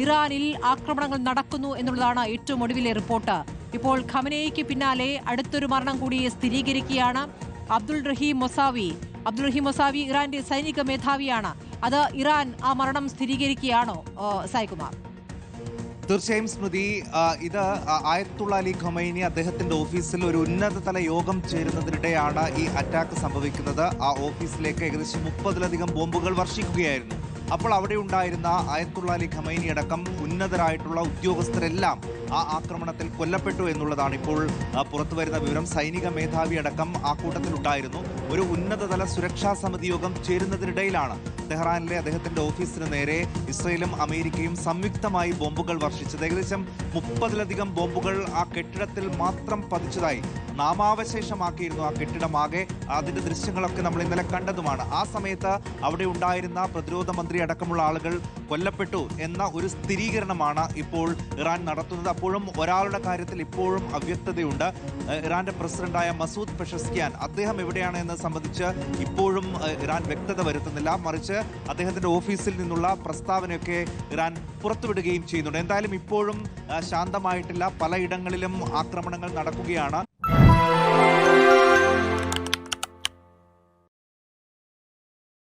ഇറാനിൽ ആക്രമണങ്ങൾ നടക്കുന്നു എന്നുള്ളതാണ് ഏറ്റവും ഒടുവിലെ റിപ്പോർട്ട്. ഇപ്പോൾ ഖമനേയിക്ക് പിന്നാലെ അടുത്തൊരു മരണം കൂടി സ്ഥിരീകരിക്കുകയാണ്. അബ്ദുൾ റഹീം മൊസാവി ഇറാന്റെ സൈനിക മേധാവിയാണ്. അത് ഇറാൻ ആ മരണം സ്ഥിരീകരിക്കുകയാണോ സായ്കുമാർ? തീർച്ചയായും സ്മൃതി, ഇത് ആയത്തുള്ള അലി ഖമൈനി അദ്ദേഹത്തിന്റെ ഓഫീസിൽ ഒരു ഉന്നതതല യോഗം ചേരുന്നതിനിടെയാണ് ഈ അറ്റാക്ക് സംഭവിക്കുന്നത്. ആ ഓഫീസിലേക്ക് ഏകദേശം 30-ലധികം ബോംബുകൾ വർഷിക്കുകയായിരുന്നു. അപ്പോൾ അവിടെ ഉണ്ടായിരുന്ന ആയത്തുള്ള അലി ഖമൈനി അടക്കം ഉന്നതരായിട്ടുള്ള ഉദ്യോഗസ്ഥരെല്ലാം ആ ആക്രമണത്തിൽ കൊല്ലപ്പെട്ടു എന്നുള്ളതാണ് ഇപ്പോൾ പുറത്തുവരുന്ന വിവരം. സൈനിക മേധാവി അടക്കം ആ കൂട്ടത്തിലുണ്ടായിരുന്നു. ഒരു ഉന്നതതല സുരക്ഷാ സമിതി യോഗം ചേരുന്നതിനിടയിലാണ് ടെഹ്റാനിലെ അദ്ദേഹത്തിന്റെ ഓഫീസിന് നേരെ ഇസ്രയേലും അമേരിക്കയും സംയുക്തമായി ബോംബുകൾ വർഷിച്ചത്. ഏകദേശം 30-ലധികം ബോംബുകൾ ആ കെട്ടിടത്തിൽ മാത്രം പതിച്ചതായി നാമാവശേഷമാക്കിയിരുന്നു ആ കെട്ടിടമാകെ. അതിന്റെ ദൃശ്യങ്ങളൊക്കെ നമ്മൾ ഇന്നലെ കണ്ടതുമാണ്. ആ സമയത്ത് അവിടെ ഉണ്ടായിരുന്ന പ്രതിരോധ മന്ത്രി അടക്കമുള്ള ആളുകൾ കൊല്ലപ്പെട്ടു എന്ന ഒരു സ്ഥിരീകരണമാണ് ഇപ്പോൾ ഇറാൻ നടത്തുന്നത്. അപ്പോഴും ഒരാളുടെ കാര്യത്തിൽ ഇപ്പോഴും അവ്യക്തതയുണ്ട്. ഇറാന്റെ പ്രസിഡന്റായ മസൂദ് പെഷസ്കിയാൻ, അദ്ദേഹം എവിടെയാണ് എന്നത് സംബന്ധിച്ച് ഇപ്പോഴും ഇറാൻ വ്യക്തത വരുത്തുന്നില്ല. മറിച്ച് അദ്ദേഹത്തിന്റെ ഓഫീസിൽ നിന്നുള്ള പ്രസ്താവനയൊക്കെ ഇറാൻ പുറത്തുവിടുകയും ചെയ്യുന്നുണ്ട്. എന്തായാലും ഇപ്പോഴും ശാന്തമായിട്ടില്ല. പലയിടങ്ങളിലും ആക്രമണങ്ങൾ നടക്കുകയാണ്.